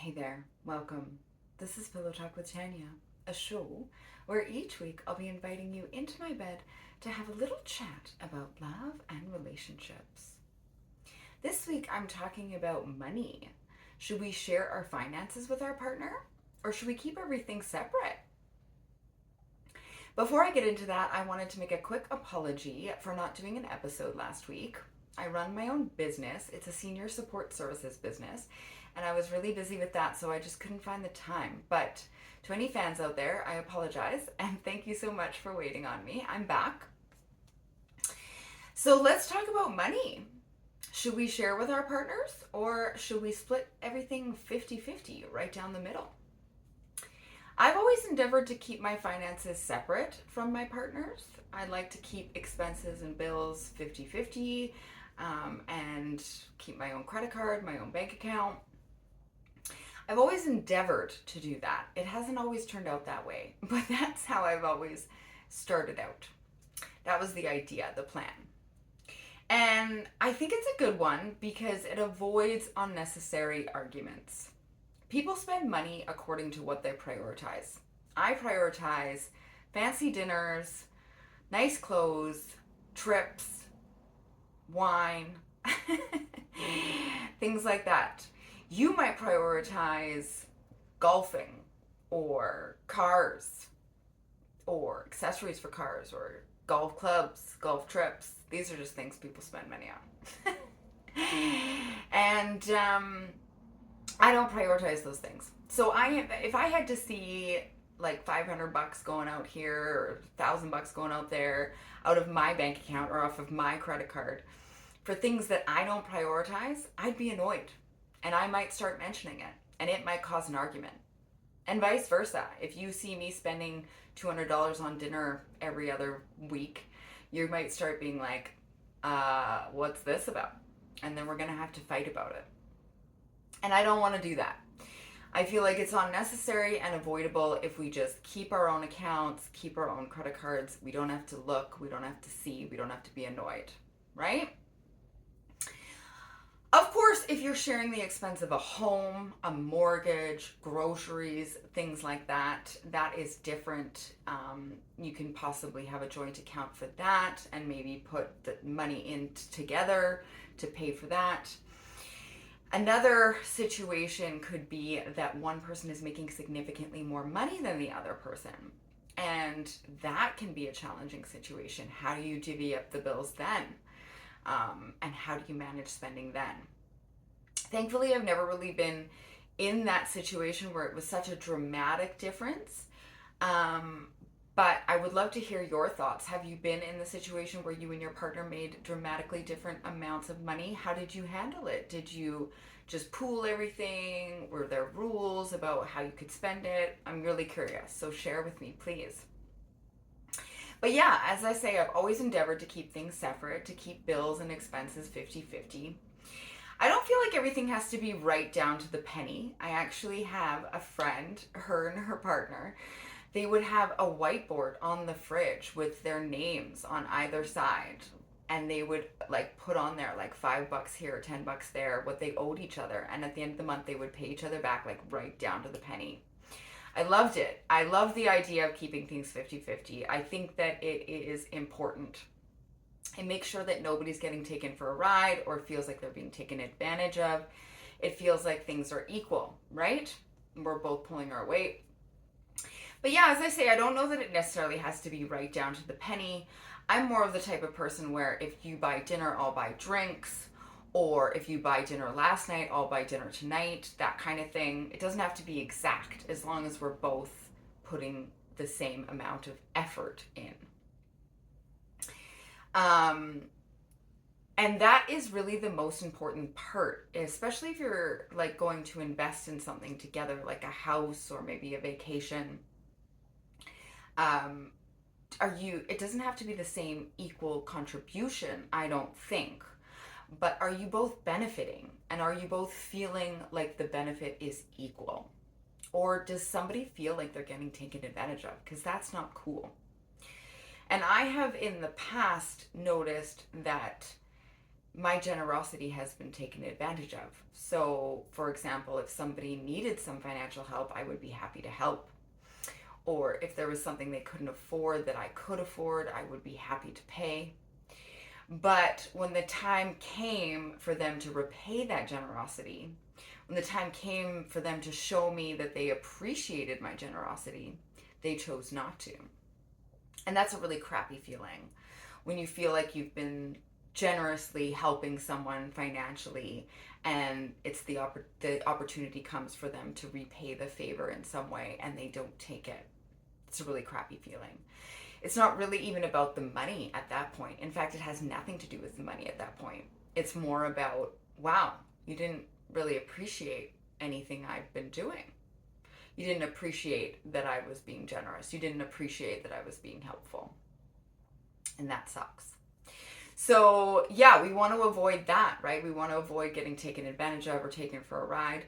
Hey there, welcome. This is Pillow Talk with Tanya, a show where each week I'll be inviting you into my bed to have a little chat about love and relationships. This week I'm talking about money. Should we share our finances with our partner or should we keep everything separate? Before I get into that, I wanted to make a quick apology for not doing an episode last week. I run my own business. It's a senior support services business, and I was really busy with that, so I just couldn't find the time. But to any fans out there, I apologize, and thank you so much for waiting on me. I'm back. So let's talk about money. Should we share with our partners, or should we split everything 50-50 right down the middle? I've always endeavored to keep my finances separate from my partner's. I like to keep expenses and bills 50-50 and keep my own credit card, my own bank account. I've always endeavored to do that. It hasn't always turned out that way, but that's how I've always started out. That was the idea, the plan. And I think it's a good one because it avoids unnecessary arguments. People spend money according to what they prioritize. I prioritize fancy dinners, nice clothes, trips, wine, things like that. You might prioritize golfing or cars or accessories for cars or golf clubs, golf trips. These are just things people spend money on. And I don't prioritize those things. So if I had to see like $500 going out here or $1,000 going out there out of my bank account or off of my credit card for things that I don't prioritize, I'd be annoyed. And I might start mentioning it, and it might cause an argument. And vice versa. If you see me spending $200 on dinner every other week, you might start being like, what's this about? And then we're going to have to fight about it. And I don't want to do that. I feel like it's unnecessary and avoidable if we just keep our own accounts, keep our own credit cards. We don't have to look, we don't have to see, we don't have to be annoyed, right? Of course, if you're sharing the expense of a home, a mortgage, groceries, things like that, that is different. You can possibly have a joint account for that and maybe put the money in together to pay for that. Another situation could be that one person is making significantly more money than the other person. And that can be a challenging situation. How do you divvy up the bills then? And how do you manage spending then? Thankfully, I've never really been in that situation where it was such a dramatic difference. But I would love to hear your thoughts. Have you been in the situation where you and your partner made dramatically different amounts of money? How did you handle it? Did you just pool everything? Were there rules about how you could spend it? I'm really curious, so share with me, please. But yeah, as I say, I've always endeavored to keep things separate, to keep bills and expenses 50-50. I don't feel like everything has to be right down to the penny. I actually have a friend, her and her partner, they would have a whiteboard on the fridge with their names on either side. And they would like put on there like $5 here, $10 there, what they owed each other. And at the end of the month, they would pay each other back like right down to the penny. I loved it. I love the idea of keeping things 50-50. I think that it is important. It makes sure that nobody's getting taken for a ride or feels like they're being taken advantage of. It feels like things are equal, right? We're both pulling our weight. But yeah, as I say, I don't know that it necessarily has to be right down to the penny. I'm more of the type of person where if you buy dinner, I'll buy drinks. Or if you buy dinner last night, I'll buy dinner tonight, that kind of thing. It doesn't have to be exact as long as we're both putting the same amount of effort in. And that is really the most important part, especially if you're like going to invest in something together, like a house or maybe a vacation. It doesn't have to be the same equal contribution, I don't think. But are you both benefiting? And are you both feeling like the benefit is equal? Or does somebody feel like they're getting taken advantage of? Because that's not cool. And I have in the past noticed that my generosity has been taken advantage of. So, for example, if somebody needed some financial help, I would be happy to help. Or if there was something they couldn't afford that I could afford, I would be happy to pay. But when the time came for them to repay that generosity, when the time came for them to show me that they appreciated my generosity, they chose not to. And that's a really crappy feeling when you feel like you've been generously helping someone financially and the opportunity comes for them to repay the favor in some way and they don't take it. It's a really crappy feeling. It's not really even about the money at that point. In fact, it has nothing to do with the money at that point. It's more about, wow, you didn't really appreciate anything I've been doing. You didn't appreciate that I was being generous. You didn't appreciate that I was being helpful. And that sucks. So, yeah, we want to avoid that, right? We want to avoid getting taken advantage of or taken for a ride.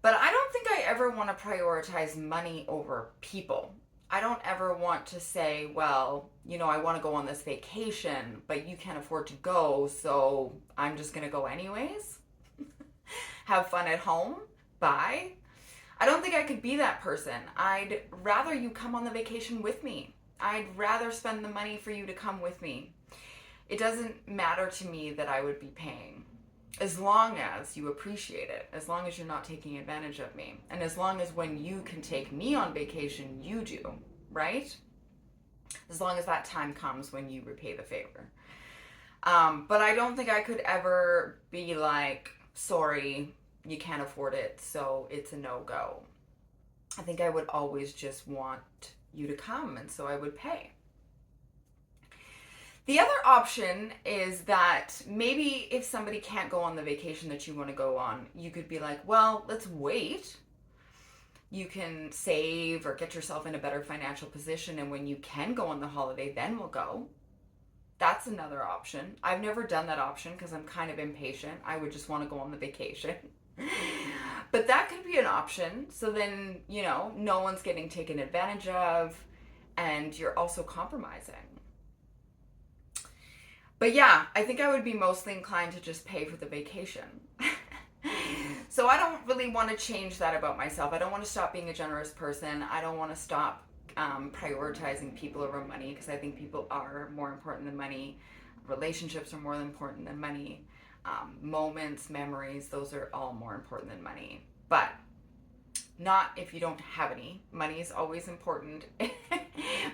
But I don't think I ever want to prioritize money over people. I don't ever want to say, well, I want to go on this vacation, but you can't afford to go, so I'm just going to go anyways. Have fun at home. Bye. I don't think I could be that person. I'd rather you come on the vacation with me. I'd rather spend the money for you to come with me. It doesn't matter to me that I would be paying. As long as you appreciate it, as long as you're not taking advantage of me, and as long as when you can take me on vacation, you do, right? As long as that time comes when you repay the favor. But I don't think I could ever be like, sorry, you can't afford it, so it's a no-go. I think I would always just want you to come, and so I would pay. The other option is that maybe if somebody can't go on the vacation that you want to go on, you could be like, well, let's wait. You can save or get yourself in a better financial position, and when you can go on the holiday, then we'll go. That's another option. I've never done that option because I'm kind of impatient. I would just want to go on the vacation. But that could be an option. So then, no one's getting taken advantage of, and you're also compromising. But yeah, I think I would be mostly inclined to just pay for the vacation. So I don't really want to change that about myself. I don't want to stop being a generous person. I don't want to stop prioritizing people over money because I think people are more important than money. Relationships are more important than money. Moments, memories, those are all more important than money. But not if you don't have any. Money is always important.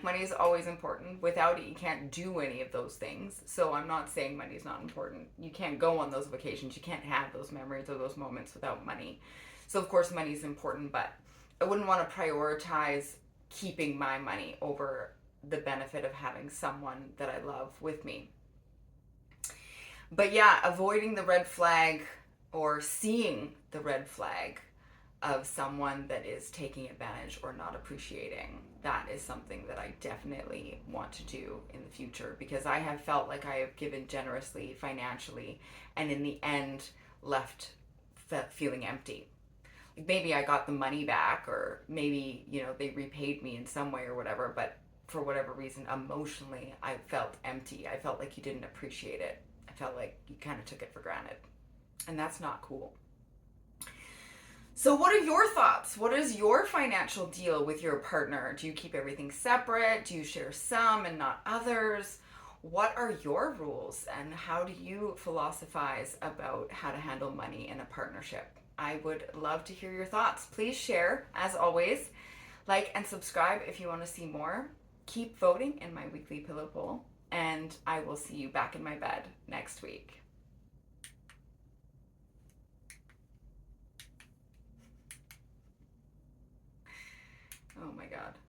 Money is always important. Without it, you can't do any of those things. So I'm not saying money is not important. You can't go on those vacations. You can't have those memories or those moments without money. So of course money is important, but I wouldn't want to prioritize keeping my money over the benefit of having someone that I love with me. But yeah, avoiding the red flag or seeing the red flag of someone that is taking advantage or not appreciating, that is something that I definitely want to do in the future because I have felt like I have given generously financially and in the end left feeling empty. Like maybe I got the money back or maybe, they repaid me in some way or whatever, but for whatever reason, emotionally, I felt empty. I felt like you didn't appreciate it. I felt like you kind of took it for granted. And that's not cool. So what are your thoughts? What is your financial deal with your partner? Do you keep everything separate? Do you share some and not others? What are your rules and how do you philosophize about how to handle money in a partnership? I would love to hear your thoughts. Please share, as always. Like and subscribe if you want to see more. Keep voting in my weekly pillow poll, and I will see you back in my bed next week. Oh my God.